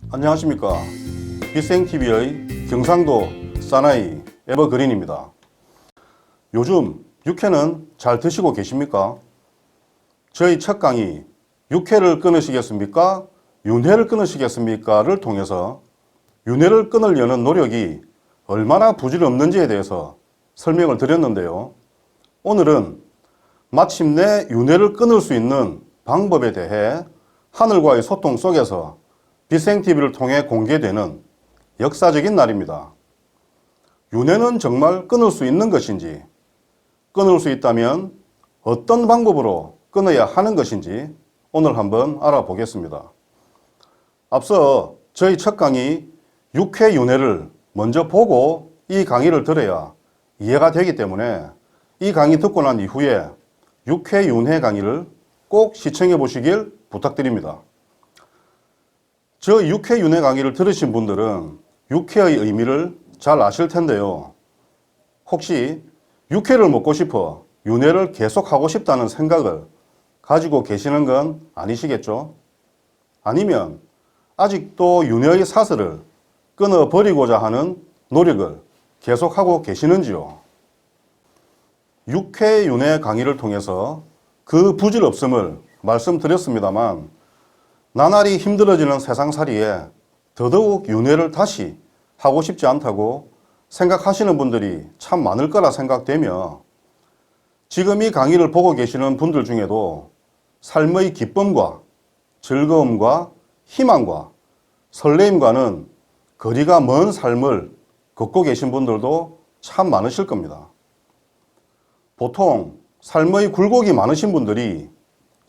안녕하십니까. 비생TV의 경상도 사나이 에버그린입니다. 요즘 육회는 잘 드시고 계십니까? 저희 첫 강의 육회를 끊으시겠습니까? 윤회를 끊으시겠습니까? 를 통해서 윤회를 끊으려는 노력이 얼마나 부질없는지에 대해서 설명을 드렸는데요. 오늘은 마침내 윤회를 끊을 수 있는 방법에 대해 하늘과의 소통 속에서 비생TV를 통해 공개되는 역사적인 날입니다. 윤회는 정말 끊을 수 있는 것인지, 끊을 수 있다면 어떤 방법으로 끊어야 하는 것인지 오늘 한번 알아보겠습니다. 앞서 저희 첫 강의 육회 윤회를 먼저 보고 이 강의를 들어야 이해가 되기 때문에 이 강의 듣고 난 이후에 육회 윤회 강의를 꼭 시청해 보시길 부탁드립니다. 저 육회 윤회 강의를 들으신 분들은 육회의 의미를 잘 아실 텐데요. 혹시 육회를 먹고 싶어 윤회를 계속하고 싶다는 생각을 가지고 계시는 건 아니시겠죠? 아니면 아직도 윤회의 사슬을 끊어버리고자 하는 노력을 계속하고 계시는지요? 육회 윤회 강의를 통해서 그 부질없음을 말씀드렸습니다만 나날이 힘들어지는 세상살이에 더더욱 윤회를 다시 하고 싶지 않다고 생각하시는 분들이 참 많을 거라 생각되며 지금 이 강의를 보고 계시는 분들 중에도 삶의 기쁨과 즐거움과 희망과 설레임과는 거리가 먼 삶을 걷고 계신 분들도 참 많으실 겁니다. 보통 삶의 굴곡이 많으신 분들이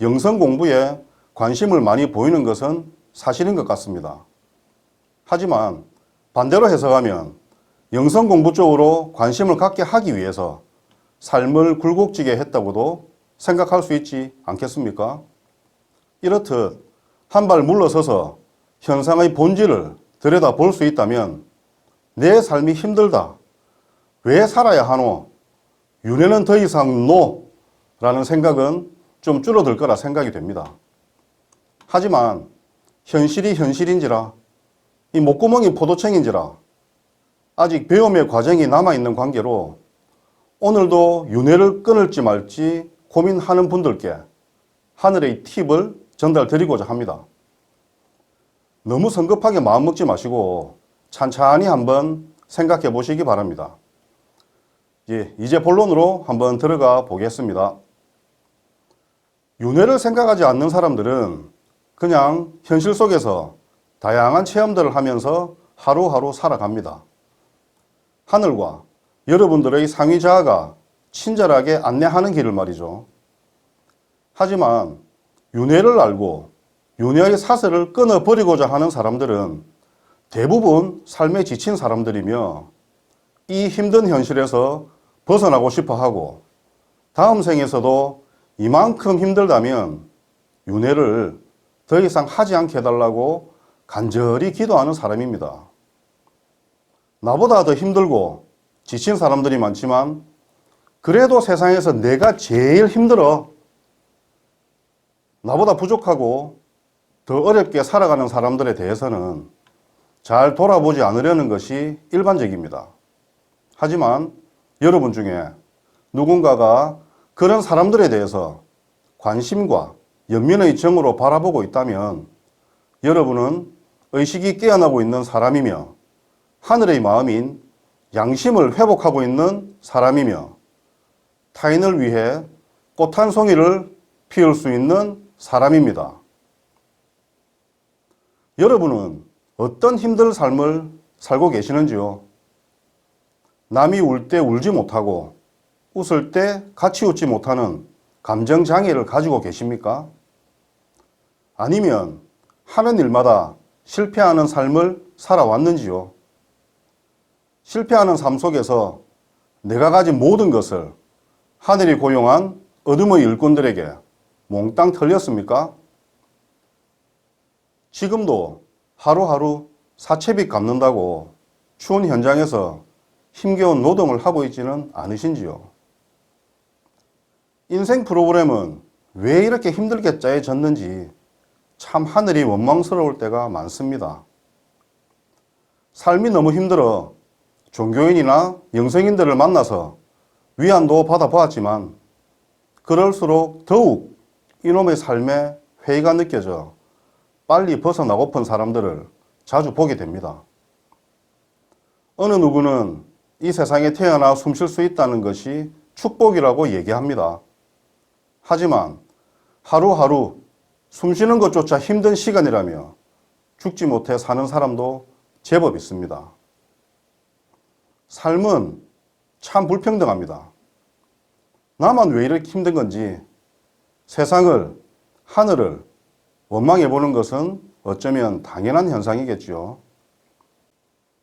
영성 공부에 관심을 많이 보이는 것은 사실인 것 같습니다. 하지만 반대로 해석하면 영성 공부 쪽으로 관심을 갖게 하기 위해서 삶을 굴곡지게 했다고도 생각할 수 있지 않겠습니까? 이렇듯 한 발 물러서서 현상의 본질을 들여다볼 수 있다면 내 삶이 힘들다. 왜 살아야 하노? 윤회는 더 이상 노! 라는 생각은 좀 줄어들 거라 생각이 됩니다. 하지만 현실이 현실인지라 이 목구멍이 포도청인지라 아직 배움의 과정이 남아있는 관계로 오늘도 윤회를 끊을지 말지 고민하는 분들께 하늘의 팁을 전달드리고자 합니다. 너무 성급하게 마음먹지 마시고 찬찬히 한번 생각해 보시기 바랍니다. 이제 본론으로 한번 들어가 보겠습니다. 윤회를 생각하지 않는 사람들은 그냥 현실 속에서 다양한 체험들을 하면서 하루하루 살아갑니다. 하늘과 여러분들의 상위 자아가 친절하게 안내하는 길을 말이죠. 하지만 윤회를 알고 윤회의 사슬을 끊어버리고자 하는 사람들은 대부분 삶에 지친 사람들이며 이 힘든 현실에서 벗어나고 싶어 하고 다음 생에서도 이만큼 힘들다면 윤회를 더 이상 하지 않게 해달라고 간절히 기도하는 사람입니다. 나보다 더 힘들고 지친 사람들이 많지만 그래도 세상에서 내가 제일 힘들어. 나보다 부족하고 더 어렵게 살아가는 사람들에 대해서는 잘 돌아보지 않으려는 것이 일반적입니다. 하지만 여러분 중에 누군가가 그런 사람들에 대해서 관심과 연민의 정으로 바라보고 있다면 여러분은 의식이 깨어나고 있는 사람이며 하늘의 마음인 양심을 회복하고 있는 사람이며 타인을 위해 꽃 한 송이를 피울 수 있는 사람입니다. 여러분은 어떤 힘든 삶을 살고 계시는지요? 남이 울 때 울지 못하고 웃을 때 같이 웃지 못하는 감정장애를 가지고 계십니까? 아니면 하는 일마다 실패하는 삶을 살아왔는지요? 실패하는 삶 속에서 내가 가진 모든 것을 하늘이 고용한 어둠의 일꾼들에게 몽땅 털렸습니까? 지금도 하루하루 사채빚 갚는다고 추운 현장에서 힘겨운 노동을 하고 있지는 않으신지요? 인생 프로그램은 왜 이렇게 힘들게 짜여졌는지 참 하늘이 원망스러울 때가 많습니다. 삶이 너무 힘들어 종교인이나 영성인들을 만나서 위안도 받아보았지만 그럴수록 더욱 이놈의 삶에 회의가 느껴져 빨리 벗어나고픈 사람들을 자주 보게 됩니다. 어느 누구는 이 세상에 태어나 숨 쉴 수 있다는 것이 축복이라고 얘기합니다. 하지만 하루하루 숨 쉬는 것조차 힘든 시간이라며 죽지 못해 사는 사람도 제법 있습니다. 삶은 참 불평등합니다. 나만 왜 이렇게 힘든 건지 세상을, 하늘을 원망해 보는 것은 어쩌면 당연한 현상이겠지요.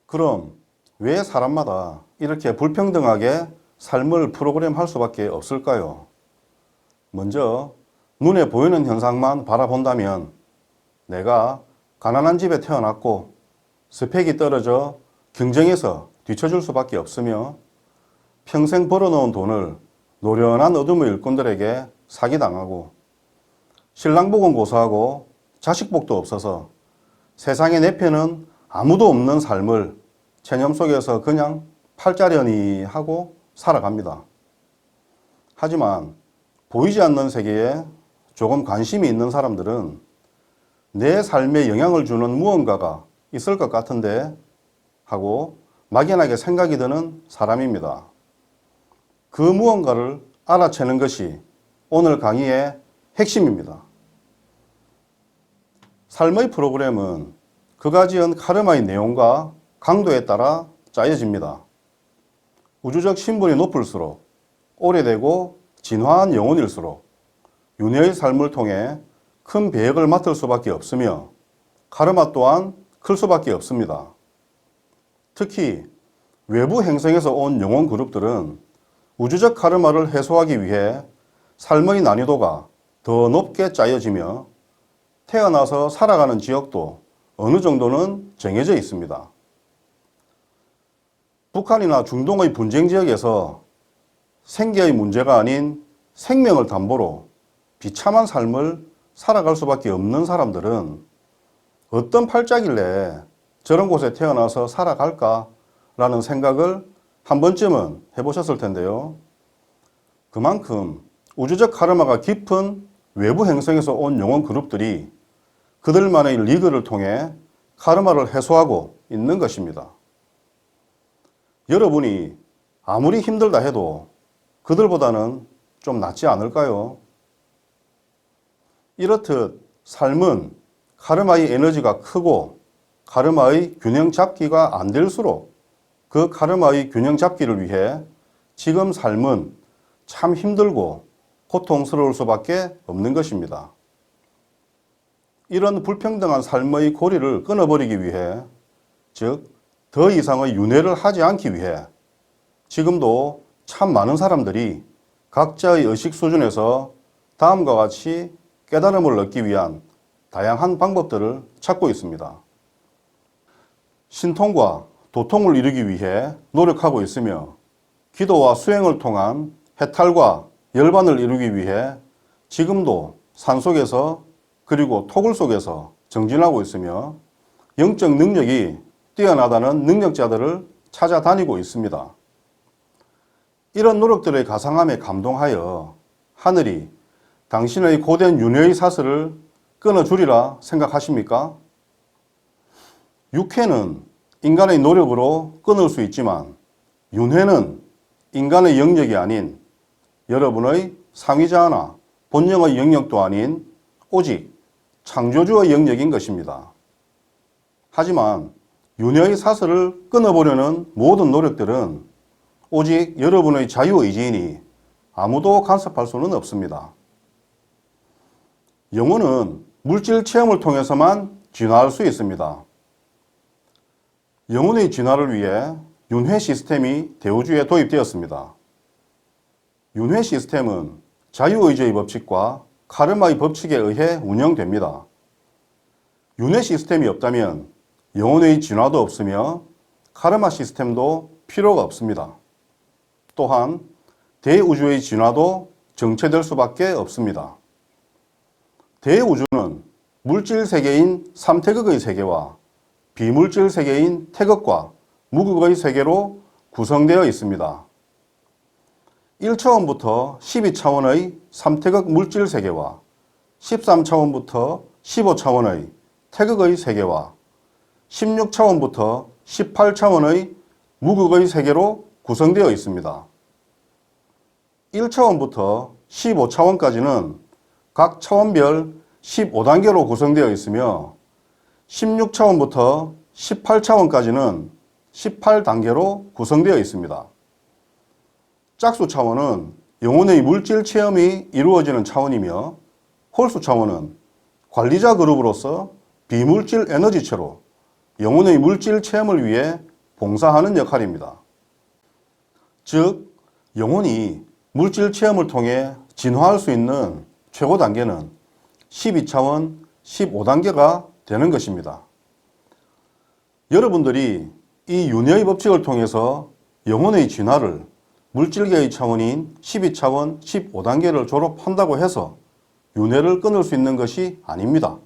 그럼 왜 사람마다 이렇게 불평등하게 삶을 프로그램할 수밖에 없을까요? 먼저 눈에 보이는 현상만 바라본다면 내가 가난한 집에 태어났고 스펙이 떨어져 경쟁에서 뒤처질 수밖에 없으며 평생 벌어놓은 돈을 노련한 어둠의 일꾼들에게 사기당하고 신랑복은 고사하고 자식복도 없어서 세상에 내 편은 아무도 없는 삶을 체념 속에서 그냥 팔자려니 하고 살아갑니다. 하지만 보이지 않는 세계에 조금 관심이 있는 사람들은 내 삶에 영향을 주는 무언가가 있을 것 같은데 하고 막연하게 생각이 드는 사람입니다. 그 무언가를 알아채는 것이 오늘 강의의 핵심입니다. 삶의 프로그램은 그가 지은 카르마의 내용과 강도에 따라 짜여집니다. 우주적 신분이 높을수록 오래되고 진화한 영혼일수록 윤회의 삶을 통해 큰 배역을 맡을 수밖에 없으며 카르마 또한 클 수밖에 없습니다. 특히 외부 행성에서 온 영혼 그룹들은 우주적 카르마를 해소하기 위해 삶의 난이도가 더 높게 짜여지며 태어나서 살아가는 지역도 어느 정도는 정해져 있습니다. 북한이나 중동의 분쟁 지역에서 생계의 문제가 아닌 생명을 담보로 비참한 삶을 살아갈 수밖에 없는 사람들은 어떤 팔자길래 저런 곳에 태어나서 살아갈까라는 생각을 한 번쯤은 해보셨을 텐데요. 그만큼 우주적 카르마가 깊은 외부 행성에서 온 영혼 그룹들이 그들만의 리그를 통해 카르마를 해소하고 있는 것입니다. 여러분이 아무리 힘들다 해도 그들보다는 좀 낫지 않을까요? 이렇듯 삶은 카르마의 에너지가 크고 카르마의 균형 잡기가 안 될수록 그 카르마의 균형 잡기를 위해 지금 삶은 참 힘들고 고통스러울 수밖에 없는 것입니다. 이런 불평등한 삶의 고리를 끊어버리기 위해, 즉 더 이상의 윤회를 하지 않기 위해 지금도 참 많은 사람들이 각자의 의식 수준에서 다음과 같이 깨달음을 얻기 위한 다양한 방법들을 찾고 있습니다. 신통과 도통을 이루기 위해 노력하고 있으며 기도와 수행을 통한 해탈과 열반을 이루기 위해 지금도 산속에서 그리고 토굴 속에서 정진하고 있으며 영적 능력이 뛰어나다는 능력자들을 찾아다니고 있습니다. 이런 노력들의 가상함에 감동하여 하늘이 당신의 고된 윤회의 사슬을 끊어주리라 생각하십니까? 육회는 인간의 노력으로 끊을 수 있지만 윤회는 인간의 영역이 아닌 여러분의 상위자나 본영의 영역도 아닌 오직 창조주의 영역인 것입니다. 하지만 윤회의 사슬을 끊어보려는 모든 노력들은 오직 여러분의 자유의지이니 아무도 간섭할 수는 없습니다. 영혼은 물질 체험을 통해서만 진화할 수 있습니다. 영혼의 진화를 위해 윤회 시스템이 대우주에 도입되었습니다. 윤회 시스템은 자유의지의 법칙과 카르마의 법칙에 의해 운영됩니다. 윤회 시스템이 없다면 영혼의 진화도 없으며 카르마 시스템도 필요가 없습니다. 또한 대우주의 진화도 정체될 수밖에 없습니다. 대우주는 물질 세계인 삼태극의 세계와 비물질 세계인 태극과 무극의 세계로 구성되어 있습니다. 1차원부터 12차원의 삼태극 물질 세계와 13차원부터 15차원의 태극의 세계와 16차원부터 18차원의 무극의 세계로 구성되어 있습니다. 1차원부터 15차원까지는 각 차원별 15단계로 구성되어 있으며 16차원부터 18차원까지는 18단계로 구성되어 있습니다. 짝수 차원은 영혼의 물질 체험이 이루어지는 차원이며 홀수 차원은 관리자 그룹으로서 비물질 에너지체로 영혼의 물질 체험을 위해 봉사하는 역할입니다. 즉, 영혼이 물질 체험을 통해 진화할 수 있는 최고 단계는 12차원, 15단계가 되는 것입니다. 여러분들이 이 윤회의 법칙을 통해서 영혼의 진화를 물질계의 차원인 12차원, 15단계를 졸업한다고 해서 윤회를 끊을 수 있는 것이 아닙니다.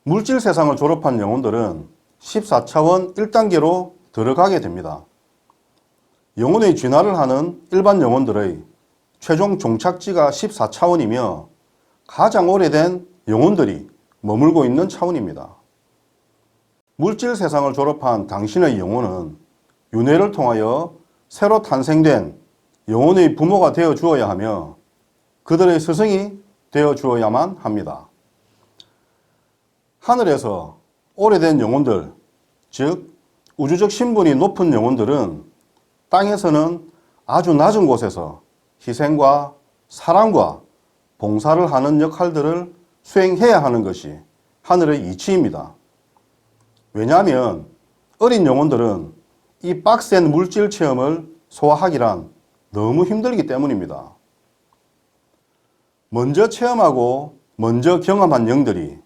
물질 세상을 졸업한 영혼들은 14차원 1단계로 들어가게 됩니다. 영혼의 진화를 하는 일반 영혼들의 최종 종착지가 14차원이며 가장 오래된 영혼들이 머물고 있는 차원입니다. 물질 세상을 졸업한 당신의 영혼은 윤회를 통하여 새로 탄생된 영혼의 부모가 되어 주어야 하며 그들의 스승이 되어 주어야만 합니다. 하늘에서 오래된 영혼들, 즉 우주적 신분이 높은 영혼들은 땅에서는 아주 낮은 곳에서 희생과 사랑과 봉사를 하는 역할들을 수행해야 하는 것이 하늘의 이치입니다. 왜냐하면 어린 영혼들은 이 빡센 물질 체험을 소화하기란 너무 힘들기 때문입니다. 먼저 체험하고 먼저 경험한 영들이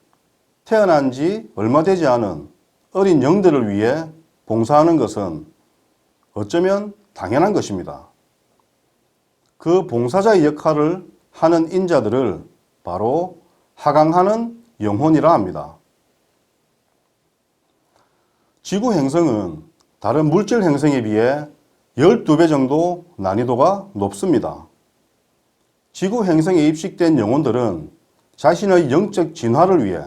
태어난 지 얼마 되지 않은 어린 영들을 위해 봉사하는 것은 어쩌면 당연한 것입니다. 그 봉사자의 역할을 하는 인자들을 바로 하강하는 영혼이라 합니다. 지구 행성은 다른 물질 행성에 비해 12배 정도 난이도가 높습니다. 지구 행성에 입식된 영혼들은 자신의 영적 진화를 위해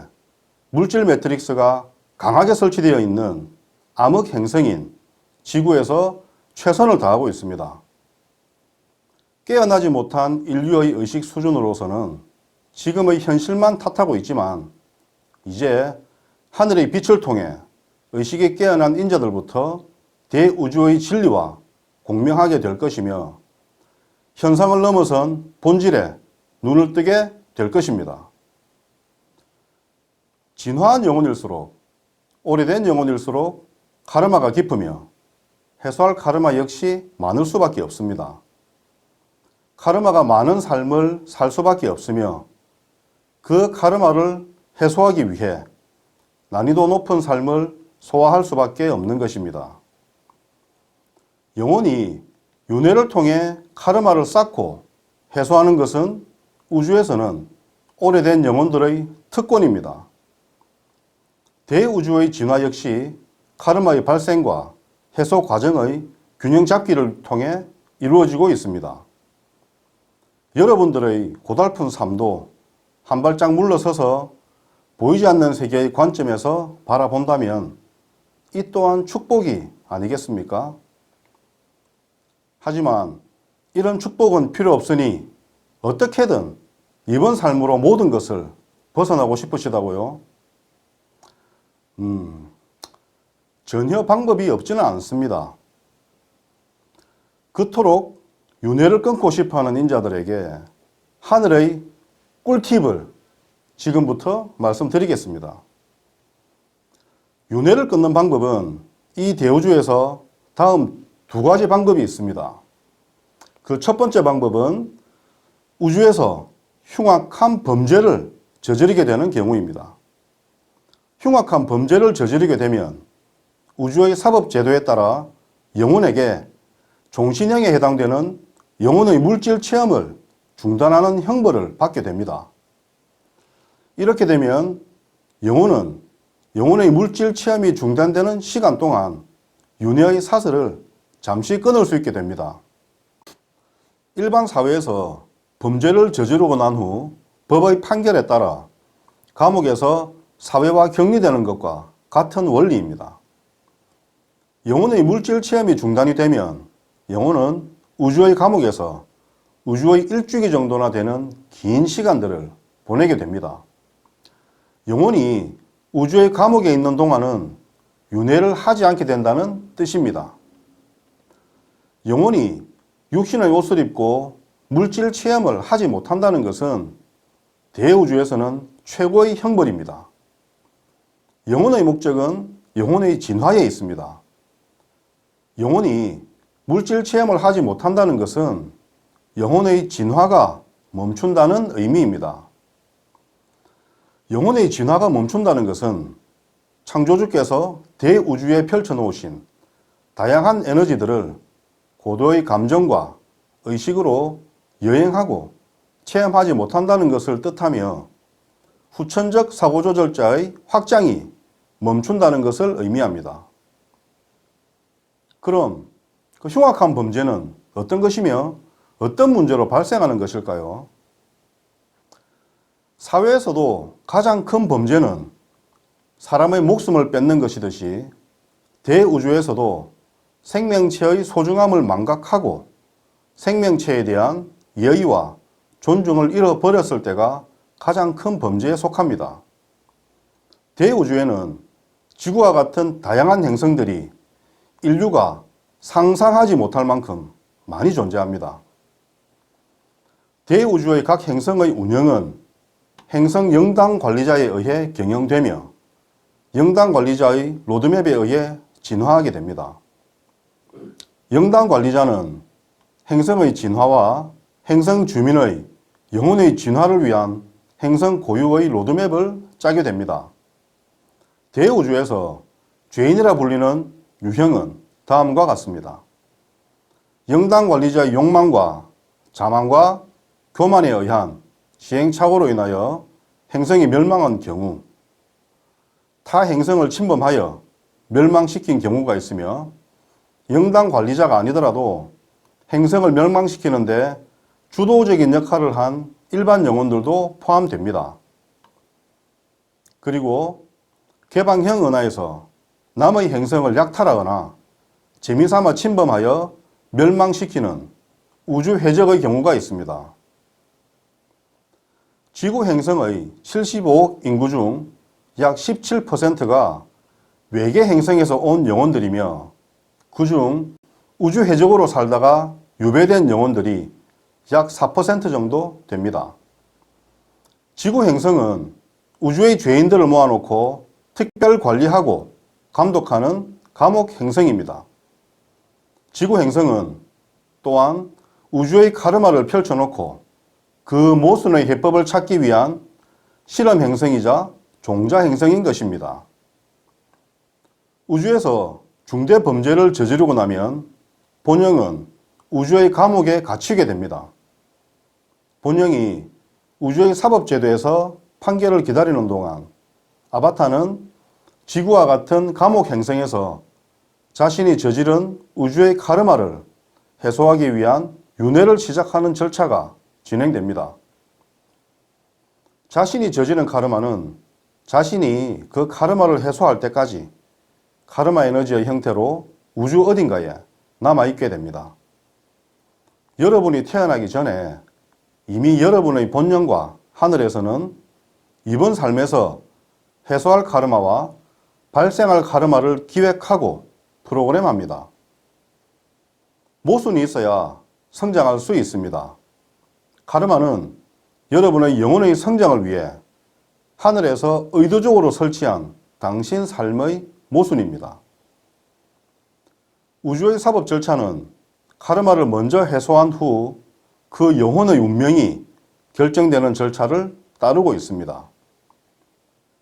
물질 매트릭스가 강하게 설치되어 있는 암흑 행성인 지구에서 최선을 다하고 있습니다. 깨어나지 못한 인류의 의식 수준으로서는 지금의 현실만 탓하고 있지만 이제 하늘의 빛을 통해 의식에 깨어난 인자들부터 대우주의 진리와 공명하게 될 것이며 현상을 넘어선 본질에 눈을 뜨게 될 것입니다. 진화한 영혼일수록 오래된 영혼일수록 카르마가 깊으며 해소할 카르마 역시 많을 수밖에 없습니다. 카르마가 많은 삶을 살 수밖에 없으며 그 카르마를 해소하기 위해 난이도 높은 삶을 소화할 수밖에 없는 것입니다. 영혼이 윤회를 통해 카르마를 쌓고 해소하는 것은 우주에서는 오래된 영혼들의 특권입니다. 대우주의 진화 역시 카르마의 발생과 해소 과정의 균형 잡기를 통해 이루어지고 있습니다. 여러분들의 고달픈 삶도 한 발짝 물러서서 보이지 않는 세계의 관점에서 바라본다면 이 또한 축복이 아니겠습니까? 하지만 이런 축복은 필요 없으니 어떻게든 이번 삶으로 모든 것을 벗어나고 싶으시다고요? 전혀 방법이 없지는 않습니다. 그토록 윤회를 끊고 싶어하는 인자들에게 하늘의 꿀팁을 지금부터 말씀드리겠습니다. 윤회를 끊는 방법은 이 대우주에서 다음 두 가지 방법이 있습니다. 그 첫 번째 방법은 우주에서 흉악한 범죄를 저지르게 되는 경우입니다. 흉악한 범죄를 저지르게 되면 우주의 사법제도에 따라 영혼에게 종신형에 해당되는 영혼의 물질 체험을 중단하는 형벌을 받게 됩니다. 이렇게 되면 영혼은 영혼의 물질 체험이 중단되는 시간 동안 윤회의 사슬을 잠시 끊을 수 있게 됩니다. 일반 사회에서 범죄를 저지르고 난 후 법의 판결에 따라 감옥에서 사회와 격리되는 것과 같은 원리입니다. 영혼의 물질 체험이 중단이 되면 영혼은 우주의 감옥에서 우주의 일주기 정도나 되는 긴 시간들을 보내게 됩니다. 영혼이 우주의 감옥에 있는 동안은 윤회를 하지 않게 된다는 뜻입니다. 영혼이 육신의 옷을 입고 물질 체험을 하지 못한다는 것은 대우주에서는 최고의 형벌입니다. 영혼의 목적은 영혼의 진화에 있습니다. 영혼이 물질 체험을 하지 못한다는 것은 영혼의 진화가 멈춘다는 의미입니다. 영혼의 진화가 멈춘다는 것은 창조주께서 대우주에 펼쳐놓으신 다양한 에너지들을 고도의 감정과 의식으로 여행하고 체험하지 못한다는 것을 뜻하며 후천적 사고조절자의 확장이 멈춘다는 것을 의미합니다. 그럼 그 흉악한 범죄는 어떤 것이며 어떤 문제로 발생하는 것일까요? 사회에서도 가장 큰 범죄는 사람의 목숨을 뺏는 것이듯이 대우주에서도 생명체의 소중함을 망각하고 생명체에 대한 예의와 존중을 잃어버렸을 때가 가장 큰 범죄에 속합니다. 대우주에는 지구와 같은 다양한 행성들이 인류가 상상하지 못할 만큼 많이 존재합니다. 대우주의 각 행성의 운영은 행성 영당 관리자에 의해 경영되며 영당 관리자의 로드맵에 의해 진화하게 됩니다. 영당 관리자는 행성의 진화와 행성 주민의 영혼의 진화를 위한 행성 고유의 로드맵을 짜게 됩니다. 대우주에서 죄인이라 불리는 유형은 다음과 같습니다. 영당 관리자의 욕망과 자만과 교만에 의한 시행착오로 인하여 행성이 멸망한 경우, 타 행성을 침범하여 멸망시킨 경우가 있으며 영당 관리자가 아니더라도 행성을 멸망시키는데 주도적인 역할을 한 일반 영혼들도 포함됩니다. 그리고 개방형 은하에서 남의 행성을 약탈하거나 재미삼아 침범하여 멸망시키는 우주 해적의 경우가 있습니다. 지구 행성의 75억 인구 중 약 17%가 외계 행성에서 온 영혼들이며 그중 우주 해적으로 살다가 유배된 영혼들이 약 4% 정도 됩니다. 지구 행성은 우주의 죄인들을 모아놓고 특별 관리하고 감독하는 감옥 행성입니다. 지구 행성은 또한 우주의 카르마를 펼쳐놓고 그 모순의 해법을 찾기 위한 실험 행성이자 종자 행성인 것입니다. 우주에서 중대 범죄를 저지르고 나면 본영은 우주의 감옥에 갇히게 됩니다. 본영이 우주의 사법제도에서 판결을 기다리는 동안 아바타는 지구와 같은 감옥 행성에서 자신이 저지른 우주의 카르마를 해소하기 위한 윤회를 시작하는 절차가 진행됩니다. 자신이 저지른 카르마는 자신이 그 카르마를 해소할 때까지 카르마 에너지의 형태로 우주 어딘가에 남아있게 됩니다. 여러분이 태어나기 전에 이미 여러분의 본영과 하늘에서는 이번 삶에서 해소할 카르마와 발생할 카르마를 기획하고 프로그램합니다. 모순이 있어야 성장할 수 있습니다. 카르마는 여러분의 영혼의 성장을 위해 하늘에서 의도적으로 설치한 당신 삶의 모순입니다. 우주의 사법 절차는 카르마를 먼저 해소한 후 그 영혼의 운명이 결정되는 절차를 따르고 있습니다.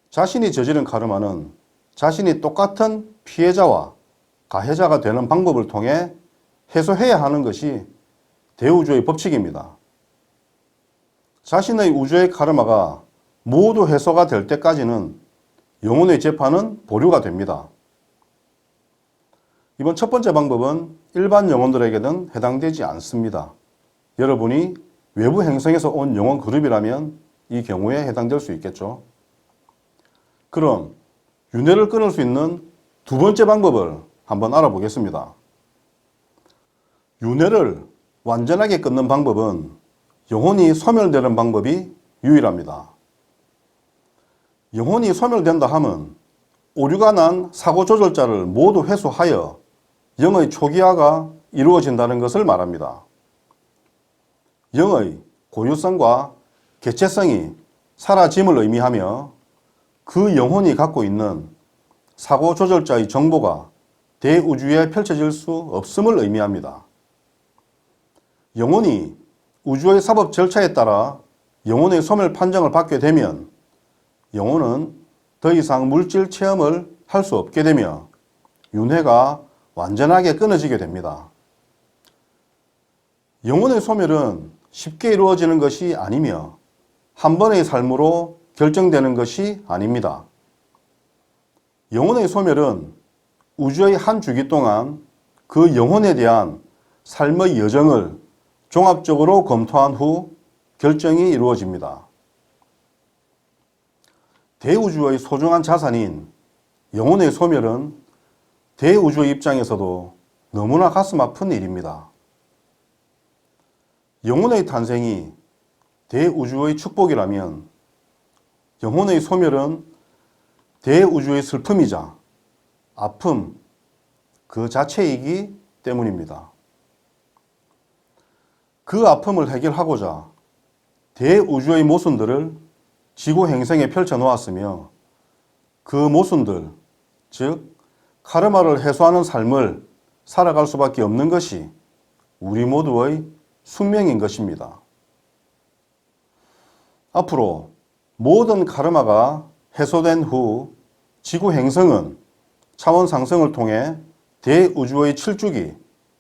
자신이 저지른 카르마는 자신이 똑같은 피해자와 가해자가 되는 방법을 통해 해소해야 하는 것이 대우주의 법칙입니다. 자신의 우주의 카르마가 모두 해소가 될 때까지는 영혼의 재판은 보류가 됩니다. 이번 첫 번째 방법은 일반 영혼들에게는 해당되지 않습니다. 여러분이 외부 행성에서 온 영혼 그룹이라면 이 경우에 해당될 수 있겠죠. 그럼 윤회를 끊을 수 있는 두 번째 방법을 한번 알아보겠습니다. 윤회를 완전하게 끊는 방법은 영혼이 소멸되는 방법이 유일합니다. 영혼이 소멸된다 함은 오류가 난 사고 조절자를 모두 회수하여 영의 초기화가 이루어진다는 것을 말합니다. 영의 고유성과 개체성이 사라짐을 의미하며 그 영혼이 갖고 있는 사고 조절자의 정보가 대우주에 펼쳐질 수 없음을 의미합니다. 영혼이 우주의 사법 절차에 따라 영혼의 소멸 판정을 받게 되면 영혼은 더 이상 물질 체험을 할 수 없게 되며 윤회가 완전하게 끊어지게 됩니다. 영혼의 소멸은 쉽게 이루어지는 것이 아니며 한 번의 삶으로 결정되는 것이 아닙니다. 영혼의 소멸은 우주의 한 주기 동안 그 영혼에 대한 삶의 여정을 종합적으로 검토한 후 결정이 이루어집니다. 대우주의 소중한 자산인 영혼의 소멸은 대우주의 입장에서도 너무나 가슴 아픈 일입니다. 영혼의 탄생이 대우주의 축복이라면 영혼의 소멸은 대우주의 슬픔이자 아픔 그 자체이기 때문입니다. 그 아픔을 해결하고자 대우주의 모순들을 지구 행성에 펼쳐 놓았으며 그 모순들, 즉 카르마를 해소하는 삶을 살아갈 수밖에 없는 것이 우리 모두의 숙명인 것입니다. 앞으로 모든 카르마가 해소된 후 지구 행성은 차원 상승을 통해 대우주의 7주기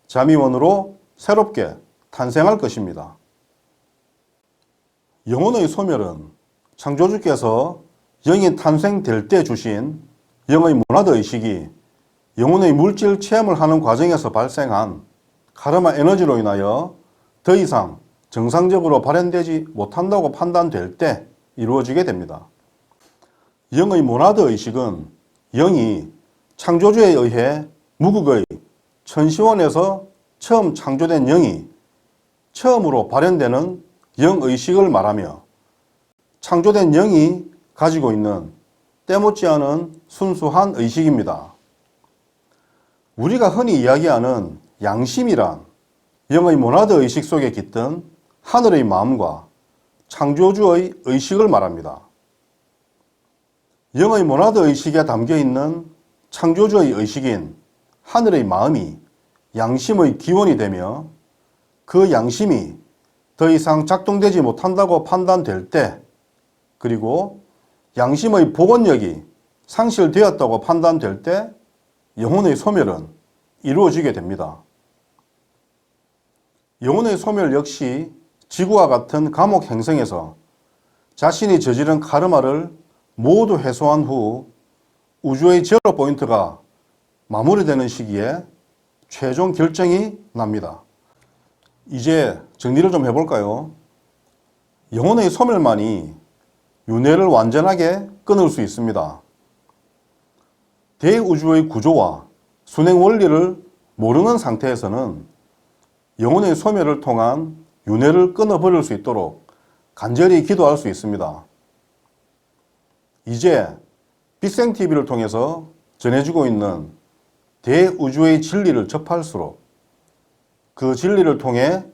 자미원으로 새롭게 탄생할 것입니다. 영혼의 소멸은 창조주께서 영이 탄생될 때 주신 영의 모나드 의식이 영혼의 물질 체험을 하는 과정에서 발생한 카르마 에너지로 인하여 더 이상 정상적으로 발현되지 못한다고 판단될 때 이루어지게 됩니다. 영의 모나드 의식은 영이 창조주에 의해 무극의 천시원에서 처음 창조된 영이 처음으로 발현되는 영의식을 말하며 창조된 영이 가지고 있는 때 못지않은 순수한 의식입니다. 우리가 흔히 이야기하는 양심이란 영의 모나드 의식 속에 깃든 하늘의 마음과 창조주의 의식을 말합니다. 영의 모나드 의식에 담겨있는 창조주의 의식인 하늘의 마음이 양심의 기원이 되며 그 양심이 더 이상 작동되지 못한다고 판단될 때, 그리고 양심의 복원력이 상실되었다고 판단될 때 영혼의 소멸은 이루어지게 됩니다. 영혼의 소멸 역시 지구와 같은 감옥 행성에서 자신이 저지른 카르마를 모두 해소한 후 우주의 제로 포인트가 마무리되는 시기에 최종 결정이 납니다. 이제 정리를 좀 해볼까요? 영혼의 소멸만이 윤회를 완전하게 끊을 수 있습니다. 대우주의 구조와 순행 원리를 모르는 상태에서는 영혼의 소멸을 통한 윤회를 끊어버릴 수 있도록 간절히 기도할 수 있습니다. 이제 빅생TV를 통해서 전해지고 있는 대우주의 진리를 접할수록 그 진리를 통해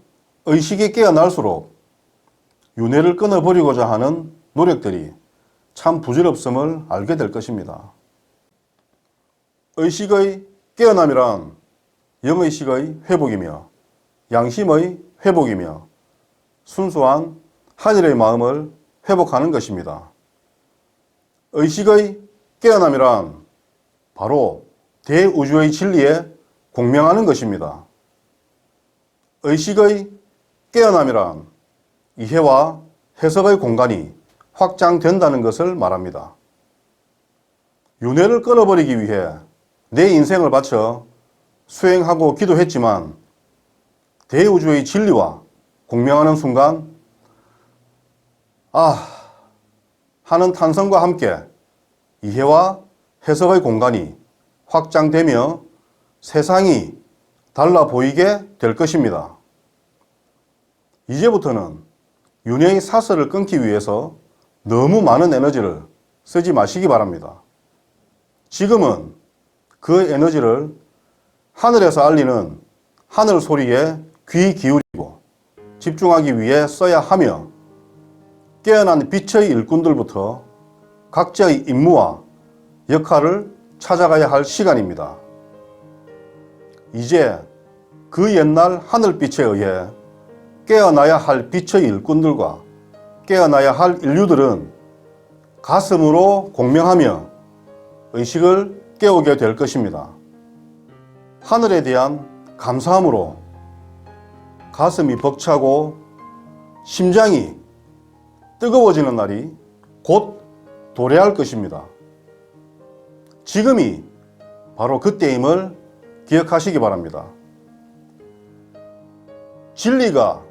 의식이 깨어날수록 윤회를 끊어버리고자 하는 노력들이 참 부질없음을 알게 될 것입니다. 의식의 깨어남이란 영의식의 회복이며 양심의 회복이며 순수한 하늘의 마음을 회복하는 것입니다. 의식의 깨어남이란 바로 대우주의 진리에 공명하는 것입니다. 의식의 깨어남이란 이해와 해석의 공간이 확장된다는 것을 말합니다. 윤회를 끊어버리기 위해 내 인생을 바쳐 수행하고 기도했지만 대우주의 진리와 공명하는 순간 하는 탄성과 함께 이해와 해석의 공간이 확장되며 세상이 달라 보이게 될 것입니다. 이제부터는 윤회의 사슬을 끊기 위해서 너무 많은 에너지를 쓰지 마시기 바랍니다. 지금은 그 에너지를 하늘에서 알리는 하늘 소리에 귀 기울이고 집중하기 위해 써야 하며 깨어난 빛의 일꾼들부터 각자의 임무와 역할을 찾아가야 할 시간입니다. 이제 그 옛날 하늘빛에 의해 깨어나야 할 빛의 일꾼들과 깨어나야 할 인류들은 가슴으로 공명하며 의식을 깨우게 될 것입니다. 하늘에 대한 감사함으로 가슴이 벅차고 심장이 뜨거워지는 날이 곧 도래할 것입니다. 지금이 바로 그때임을 기억하시기 바랍니다. 진리가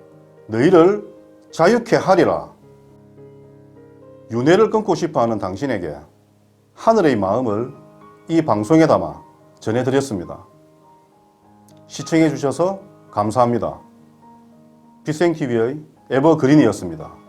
너희를 자유케 하리라. 윤회를 끊고 싶어하는 당신에게 하늘의 마음을 이 방송에 담아 전해드렸습니다. 시청해 주셔서 감사합니다. 빛생TV의 에버그린이었습니다.